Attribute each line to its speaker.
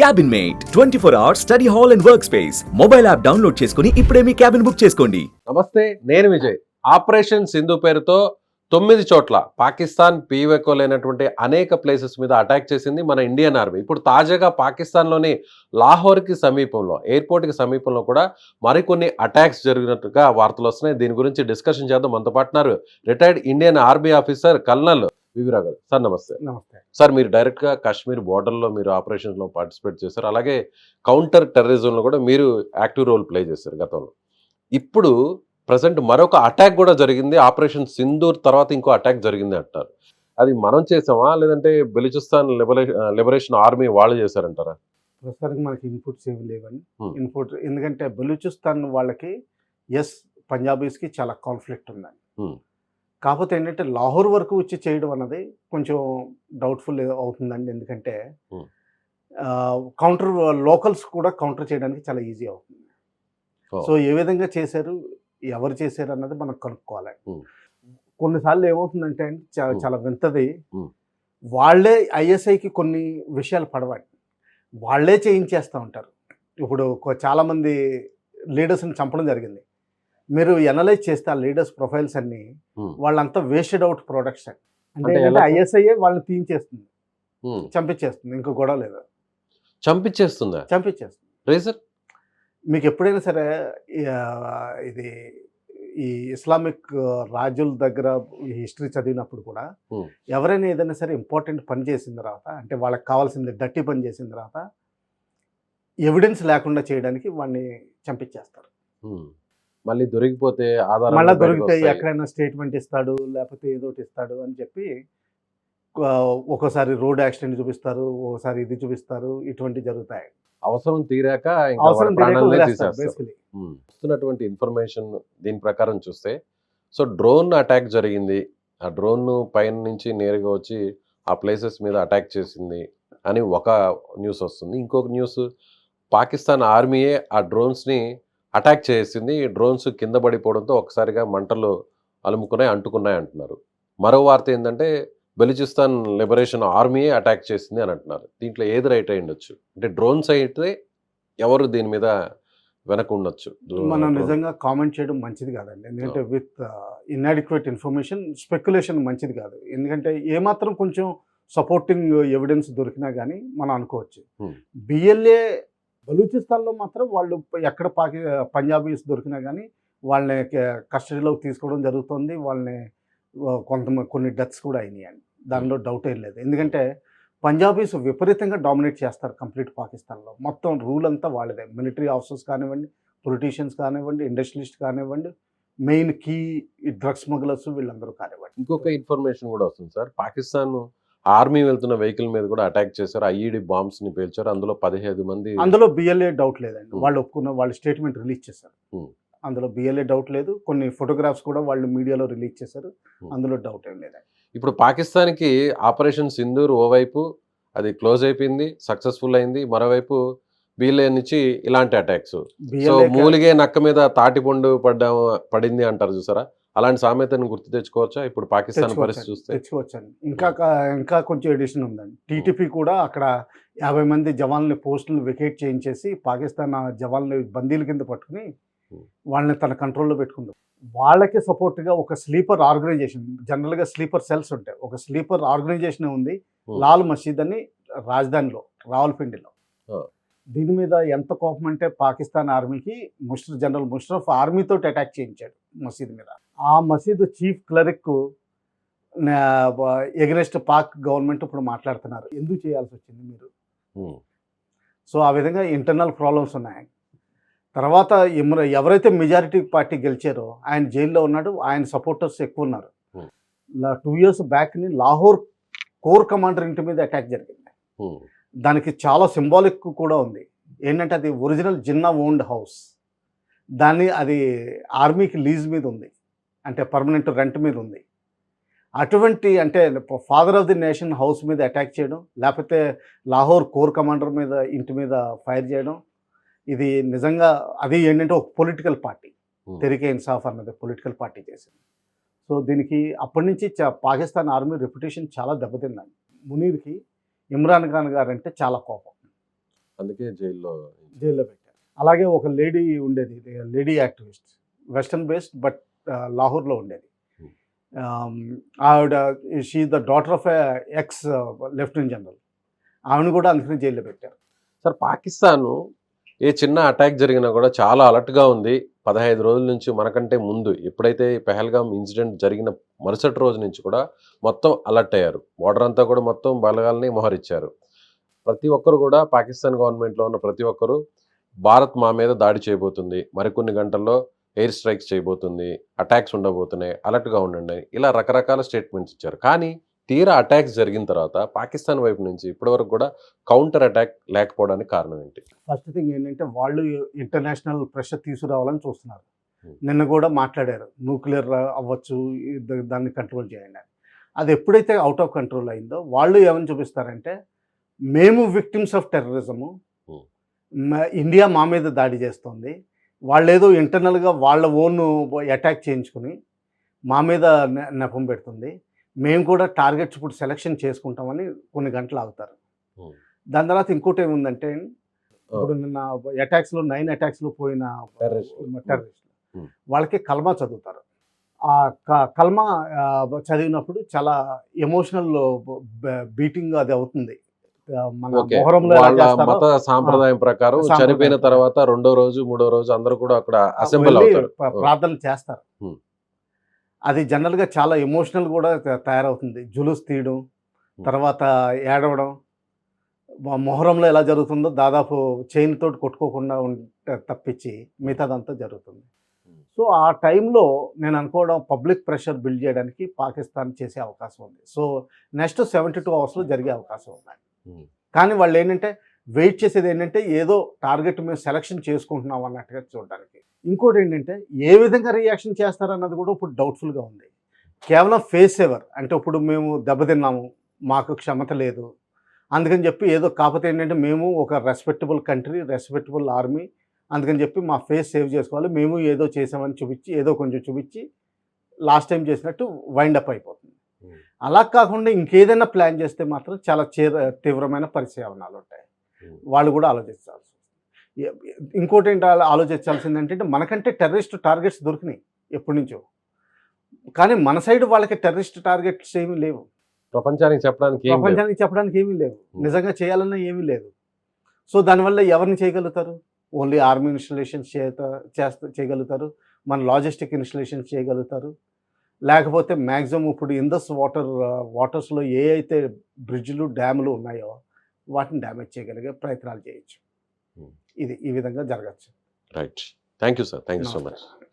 Speaker 1: Cabin mate 24 hours study hall and work space mobile app download చేసుకుని ఇప్పుడే మీ cabin book చేసుకోండి.
Speaker 2: నమస్తే, నేను విజయ్. ఆపరేషన్ సింధు పేరుతో 9 చోట్ల పాకిస్తాన్ పీవెకోలేనటువంటి అనేక ప్లేసెస్ మీద అటాక్ చేసింది మన ఇండియన్ ఆర్మీ. ఇప్పుడు తాజాగా పాకిస్తాన్లోని లాహోర్కి సమీపంలో, ఎయిర్పోర్ట్కి సమీపంలో కూడా మరికొన్ని అటాక్స్ జరిగినట్టుగా వార్తలు వస్తున్నాయి. దీని గురించి డిస్కషన్ చేద్దాం. మనతో పాటున్నారు retired Indian army officer colonel వివిరా గారు. సార్ నమస్తే.
Speaker 3: నమస్తే
Speaker 2: సార్, మీరు డైరెక్ట్గా కాశ్మీర్ బోర్డర్లో మీరు ఆపరేషన్లో పార్టిసిపేట్ చేశారు. అలాగే కౌంటర్ టెర్రరిజంలో కూడా మీరు యాక్టివ్ రోల్ ప్లే చేశారు గతంలో. ఇప్పుడు ప్రజెంట్ మరొక అటాక్ కూడా జరిగింది. ఆపరేషన్ సింధూర్ తర్వాత ఇంకో అటాక్ జరిగింది అంటారు. అది మనం చేసామా, లేదంటే బెలూచిస్తాన్ లిబరేషన్ ఆర్మీ వాళ్ళు చేశారంటారా?
Speaker 3: ప్రస్తుతానికి మనకి ఇన్పుట్స్ ఏమి లేవని
Speaker 2: Hmm.
Speaker 3: ఎందుకంటే బలూచిస్తాన్ వాళ్ళకి పంజాబీస్కి చాలా కాన్ఫ్లిక్ట్ ఉందండి.
Speaker 2: Hmm.
Speaker 3: కాకపోతే ఏంటంటే లాహోర్ వరకు వచ్చి చేయడం అన్నది కొంచెం డౌట్ఫుల్ అవుతుందండి. ఎందుకంటే
Speaker 2: Hmm.
Speaker 3: కౌంటర్ లోకల్స్ కూడా కౌంటర్ చేయడానికి చాలా ఈజీ అవుతుంది.
Speaker 2: Oh.
Speaker 3: సో ఏ విధంగా చేశారు, ఎవరు చేశారు అన్నది మనం కనుక్కోవాలి.
Speaker 2: Hmm.
Speaker 3: కొన్నిసార్లు ఏమవుతుందంటే అండి,
Speaker 2: Hmm.
Speaker 3: చాలా వింతది.
Speaker 2: Hmm.
Speaker 3: వాళ్ళే ఐఎస్ఐకి కొన్ని విషయాలు పడవండి, వాళ్ళే చేయించేస్తూ ఉంటారు. ఇప్పుడు చాలామంది లీడర్స్ని చంపడం జరిగింది. మీరు ఎనలైజ్ చేస్తే ఆ లీడర్స్ ప్రొఫైల్స్ అన్నీ
Speaker 2: Hmm.
Speaker 3: వాళ్ళంతా వేస్టెడ్ అవుట్ ప్రొడక్ట్స్ అండి.
Speaker 2: అంటే ఎలా సార్?
Speaker 3: ఐఎస్ఐఏ వాళ్ళని తీయించేస్తుంది,
Speaker 2: Hmm.
Speaker 3: చంపించేస్తుంది. ఇంకో గొడవ లేదు,
Speaker 2: చంపించేస్తుందా?
Speaker 3: చంపించేస్తుంది.
Speaker 2: రీజన్?
Speaker 3: మీకు ఎప్పుడైనా సరే ఇది ఈ ఇస్లామిక్ రాజుల దగ్గర ఈ హిస్టరీ చదివినప్పుడు కూడా
Speaker 2: Hmm.
Speaker 3: ఎవరైనా ఏదైనా సరే ఇంపార్టెంట్ పని చేసిన తర్వాత, అంటే వాళ్ళకి కావాల్సింది డర్టీ పని చేసిన తర్వాత ఎవిడెన్స్ లేకుండా చేయడానికి వాడిని చంపించేస్తారు.
Speaker 2: Hmm. మళ్ళీ దొరికిపోతే ఆధారాలు
Speaker 3: మళ్ళీ
Speaker 2: బయటకు
Speaker 3: దొరికితే
Speaker 2: వస్తాయి.
Speaker 3: ఎక్కడైనా స్టేట్మెంట్ ఇస్తాడు, లేకపోతే ఏదో ఒకటి ఇస్తాడు అని చెప్పి ఒక్కోసారి రోడ్ యాక్సిడెంట్ చూపిస్తారు, ఒకసారి ఇది చూపిస్తారు. ఇటువంటివి జరుగుతాయి.
Speaker 2: అవసరం తీరాక ఇంకా
Speaker 3: అవసరం
Speaker 2: వాళ్ళ
Speaker 3: తీరాక
Speaker 2: ప్రాణాలనే
Speaker 3: వదిలేస్తారు
Speaker 2: తీసేస్తారు.
Speaker 3: బేసికలీ.
Speaker 2: వస్తున్నటువంటి ఇన్ఫర్మేషన్ దీని ప్రకారం చూస్తే, సో డ్రోన్ అటాక్ జరిగింది, ఆ డ్రోన్ పైన నుంచి నేరుగా వచ్చి ఆ ప్లేసెస్ మీద అటాక్ చేసింది అని ఒక న్యూస్ వస్తుంది. ఇంకొక న్యూస్, పాకిస్తాన్ ఆర్మీయే ఆ డ్రోన్స్ని అటాక్ చేసింది, డ్రోన్స్ కింద పడిపోవడంతో ఒకసారిగా మంటలు అలుముకున్నాయి, అంటుకున్నాయి అంటున్నారు. మరో వార్త ఏంటంటే బెలూచిస్తాన్ లిబరేషన్ ఆర్మీయే అటాక్ చేసింది అని అంటున్నారు. దీంట్లో ఏది రైట్ అయి ఉండొచ్చు? అంటే డ్రోన్స్ అయితే ఎవరు దీని మీద వెనక ఉండొచ్చు?
Speaker 3: మనం నిజంగా కామెంట్ చేయడం మంచిది కాదండి. ఎందుకంటే విత్ ఇన్అడిక్వేట్ ఇన్ఫర్మేషన్ స్పెక్యులేషన్ మంచిది కాదు. ఎందుకంటే ఏమాత్రం కొంచెం సపోర్టింగ్ ఎవిడెన్స్ దొరికినా కానీ మనం అనుకోవచ్చు.
Speaker 2: Hmm.
Speaker 3: బిఎల్ఏ బలూచిస్తాన్లో మాత్రం వాళ్ళు ఎక్కడ పంజాబీస్ దొరికినా కానీ వాళ్ళని కస్టడీలోకి తీసుకోవడం జరుగుతుంది. వాళ్ళని కొన్ని డెత్స్ కూడా అయినాయండి, దానిలో డౌట్ ఏం లేదు. ఎందుకంటే పంజాబీస్ విపరీతంగా డామినేట్ చేస్తారు కంప్లీట్ పాకిస్తాన్లో. మొత్తం రూల్ అంతా వాళ్ళదే. మిలిటరీ ఆఫీసర్స్ కానివ్వండి, పొలిటీషియన్స్ కానివ్వండి, ఇండస్ట్రియలిస్ట్ కానివ్వండి, మెయిన్ కీ డ్రగ్ స్మగ్లర్స్ వీళ్ళందరూ కానివ్వండి.
Speaker 2: ఇంకొక ఇన్ఫర్మేషన్ కూడా వస్తుంది సార్. పాకిస్తాన్ ఆర్మీ వెళ్తున్న వెహికల్ మీద కూడా అటాక్ చేశారు, ఐఈడి బాంబ్స్ ని పేల్చారు. అందులో 15 మంది.
Speaker 3: అందులో బిఎల్ఏ డౌట్ లేదండి.
Speaker 2: Hmm.
Speaker 3: వాళ్ళు ఒప్పుకున్న, వాళ్ళు స్టేట్మెంట్ రిలీజ్ చేశారు.
Speaker 2: Hmm.
Speaker 3: అందులో బిఎల్ఏ డౌట్ లేదు. కొన్ని ఫోటోగ్రాఫ్స్ కూడా వాళ్ళు మీడియాలో రిలీజ్ చేశారు.
Speaker 2: Hmm.
Speaker 3: అందులో డౌట్ ఏం లేదండి.
Speaker 2: ఇప్పుడు పాకిస్తాన్కి ఆపరేషన్ సింధూర్ ఓవైపు అది క్లోజ్ అయిపోయింది, సక్సెస్ఫుల్ అయింది. మరోవైపు బీఎల్ఏ నుంచి ఇలాంటి అటాక్స్. సో
Speaker 3: బిఎల్ఏ
Speaker 2: మూలిగే నక్క మీద తాటిపండు పడింది అంటారు చూసారా, అలాంటి సామెతను గుర్తు తెచ్చుకోవచ్చా ఇప్పుడు పాకిస్తాన్ పరిస్థితి చూస్తే?
Speaker 3: తెచ్చుకోవచ్చండి. ఇంకా కొంచెం ఎడిషన్ ఉందండి. టీటీపీ కూడా అక్కడ 50 మంది జవాన్లని పోస్టులను వెకేట్ చేయించేసి పాకిస్తాన్ ఆ జవాన్లు బందీల కింద పట్టుకుని వాళ్ళని తన కంట్రోల్లో పెట్టుకుంది. వాళ్ళకి సపోర్ట్గా ఒక స్లీపర్ ఆర్గనైజేషన్, జనరల్గా స్లీపర్ సెల్స్ ఉంటాయి, ఒక స్లీపర్ ఆర్గనైజేషన్ ఉంది, లాల్ మసీద్ అని రాజధానిలో రావల్పిండిలో.
Speaker 2: Oh.
Speaker 3: దీని మీద ఎంత కోపం అంటే పాకిస్తాన్ ఆర్మీకి జనరల్ ముషరఫ్ ఆర్మీతో అటాక్ చేయించాడు మసీద్ మీద. ఆ మసీదు చీఫ్ క్లరిక్ ఎగనెస్ట్ పాక్ గవర్నమెంట్ ఇప్పుడు మాట్లాడుతున్నారు, ఎందుకు చేయాల్సి వచ్చింది మీరు.
Speaker 2: Hmm.
Speaker 3: సో ఆ విధంగా ఇంటర్నల్ ప్రాబ్లమ్స్ ఉన్నాయి. తర్వాత ఎవరైతే మెజారిటీ పార్టీ గెలిచారో ఆయన జైల్లో ఉన్నాడు, ఆయన సపోర్టర్స్ ఎక్కువ ఉన్నారు. 2 years బ్యాక్ని లాహోర్ కోర్ కమాండర్ ఇంటి మీద అటాక్ జరిగింది.
Speaker 2: Hmm.
Speaker 3: దానికి చాలా సింబాలిక్ కూడా ఉంది. ఏంటంటే అది ఒరిజినల్ జిన్నా ఓన్డ్ హౌస్. అది ఆర్మీకి లీజ్ మీద ఉంది, అంటే పర్మనెంట్ రెంట్ మీద ఉంది. అటువంటి అంటే father of the nation house మీద అటాక్ చేయడం, లేకపోతే లాహోర్ కోర్ కమాండర్ మీద ఇంటి మీద ఫైర్ చేయడం, ఇది నిజంగా అది ఏంటంటే ఒక పొలిటికల్ పార్టీ, తెరికే ఇన్సాఫ్ అన్నది పొలిటికల్ పార్టీ చేసింది. సో దీనికి అప్పటి నుంచి పాకిస్తాన్ ఆర్మీ రెప్యుటేషన్ చాలా దెబ్బతిందండి. మునీర్కి ఇమ్రాన్ ఖాన్ గారు అంటే చాలా కోపం.
Speaker 2: అందుకే జైల్లో
Speaker 3: జైల్లో పెట్టారు. అలాగే ఒక లేడీ ఉండేది, lady activist, western based but లాహోర్లో ఉండేది. ఆవిడ she the daughter of ex lieutenant general. ఆవిడని కూడా అందుకని జైల్లో పెట్టారు.
Speaker 2: సార్ పాకిస్తాన్ ఏ చిన్న అటాక్ జరిగినా కూడా చాలా అలర్ట్గా ఉంది. 15 రోజుల నుంచి మనకంటే ముందు ఎప్పుడైతే పెహల్గాం ఇన్సిడెంట్ జరిగిన మరుసటి రోజు నుంచి కూడా మొత్తం అలర్ట్ అయ్యారు. బోర్డర్ అంతా కూడా మొత్తం బలగాల్ని మోహరించారు. ప్రతి ఒక్కరు కూడా పాకిస్తాన్ గవర్నమెంట్లో ఉన్న ప్రతి ఒక్కరు భారత్ మా మీద దాడి చేయబోతుంది, మరికొన్ని గంటల్లో ఎయిర్ స్ట్రైక్స్ చేయబోతుంది, అటాక్స్ ఉండబోతున్నాయి, అలర్ట్గా ఉండండి, ఇలా రకరకాల స్టేట్మెంట్స్ ఇచ్చారు. కానీ తీరా అటాక్స్ జరిగిన తర్వాత పాకిస్తాన్ వైపు నుంచి ఇప్పటివరకు కూడా కౌంటర్ అటాక్ లేకపోవడానికి కారణం ఏంటి?
Speaker 3: ఫస్ట్ థింగ్ ఏంటంటే వాళ్ళు ఇంటర్నేషనల్ ప్రెషర్ తీసుకురావాలని చూస్తున్నారు.
Speaker 2: Hmm.
Speaker 3: నిన్న కూడా మాట్లాడారు, న్యూక్లియర్ అవ్వచ్చు, దాన్ని కంట్రోల్ చేయండి అని. అది ఎప్పుడైతే అవుట్ ఆఫ్ కంట్రోల్ అయిందో వాళ్ళు ఏమని చూపిస్తారంటే, మేము విక్టిమ్స్ ఆఫ్ టెర్రరిజము, ఇండియా మా మీద దాడి చేస్తుంది, వాళ్ళు ఏదో ఇంటర్నల్గా వాళ్ళ ఓన్ అటాక్ చేయించుకుని మా మీద నెపం పెడుతుంది, మేము కూడా టార్గెట్స్ ఇప్పుడు సెలెక్షన్ చేసుకుంటామని కొన్ని గంటలు ఆగుతారు. దాని తర్వాత ఇంకోటి ఏముందంటే, ఇప్పుడు నిన్న అటాక్స్లో 9 అటాక్స్లో పోయిన టెర్రరిస్టులు వాళ్ళకి కల్మా చదువుతారు. ఆ కల్మా చదివినప్పుడు చాలా ఎమోషనల్ బీటింగ్ అది అవుతుంది. మన మొహరంలో ఎలా
Speaker 2: వాళ్ళ
Speaker 3: చేస్తారో
Speaker 2: మత సాంప్రదాయం ప్రకారం
Speaker 3: సాంప్రదాయం
Speaker 2: చనిపోయిన
Speaker 3: ప్రకారం.
Speaker 2: తర్వాత 2వ రోజు 3వ రోజు అందరూ కూడా అక్కడ అసెంబ్ల్
Speaker 3: వెళ్ళి
Speaker 2: అవుతారు.
Speaker 3: ప్రార్థనలు చేస్తారు.
Speaker 2: Hmm.
Speaker 3: అది జనరల్గా చాలా ఎమోషనల్ కూడా తయారవుతుంది. జులుస్ తీయడం, తర్వాత ఏడవడం. మొహరంలో ఎలా జరుగుతుందో దాదాపు చైన్ తోటి కొట్టుకోకుండా తప్పించి మిగతాదంతా జరుగుతుంది. సో ఆ టైంలో నేను అనుకోవడం పబ్లిక్ ప్రెషర్ బిల్డ్ చేయడానికి పాకిస్తాన్ చేసే అవకాశం ఉంది. సో నెక్స్ట్ 72 అవర్స్లో జరిగే అవకాశం ఉంది.
Speaker 2: Hmm.
Speaker 3: కానీ వాళ్ళు ఏంటంటే వెయిట్ చేసేది ఏంటంటే ఏదో టార్గెట్ మేము సెలక్షన్ చేసుకుంటున్నాం అన్నట్టుగా చూడడానికి. ఇంకోటి ఏంటంటే ఏ విధంగా రియాక్షన్ చేస్తారన్నది కూడా ఇప్పుడు డౌట్ఫుల్గా ఉంది. కేవలం ఫేస్ సేవర్ అంటే ఇప్పుడు మేము దెబ్బతిన్నాము, మాకు క్షమత లేదు, అందుకని చెప్పి ఏదో, కాకపోతే ఏంటంటే మేము ఒక రెస్పెక్టబుల్ కంట్రీ, రెస్పెక్టబుల్ ఆర్మీ, అందుకని చెప్పి మా ఫేస్ సేవ్ చేసుకోవాలి, మేము ఏదో చేసామని చూపించి, ఏదో కొంచెం చూపించి లాస్ట్ టైం చేసినట్టు వైండప్ అయిపోతుంది. అలా కాకుండా ఇంకేదైనా ప్లాన్ చేస్తే మాత్రం చాలా తీవ్రమైన పరిశీలనలు ఉంటాయి. వాళ్ళు కూడా ఆలోచించాల్సి. ఇంకోటి ఏంటి ఆలోచించాల్సింది ఏంటంటే, మనకంటే టెర్రరిస్ట్ టార్గెట్స్ దొరికినాయి ఎప్పటి నుంచో, కానీ మన సైడ్ వాళ్ళకి టెర్రరిస్ట్ టార్గెట్స్ ఏమీ లేవు.
Speaker 2: ప్రపంచానికి
Speaker 3: చెప్పడానికి ఏమీ లేవు, నిజంగా చేయాలన్నా ఏమీ లేదు. సో దానివల్ల ఎవరిని చేయగలుగుతారు? ఓన్లీ ఆర్మీ ఇన్స్టలేషన్స్ చేయగలుగుతారు, మన లాజిస్టిక్ ఇన్స్టలేషన్స్ చేయగలుగుతారు, లేకపోతే మ్యాక్సిమం ఇప్పుడు ఇండస్ వాటర్స్లో ఏ అయితే బ్రిడ్జ్లు, డ్యాములు ఉన్నాయో వాటిని డ్యామేజ్ చేయగలిగే ప్రయత్నాలు చేయొచ్చు. ఈ విధంగా జరగచ్చు.
Speaker 2: Right. Thank you sir. Thank you so much.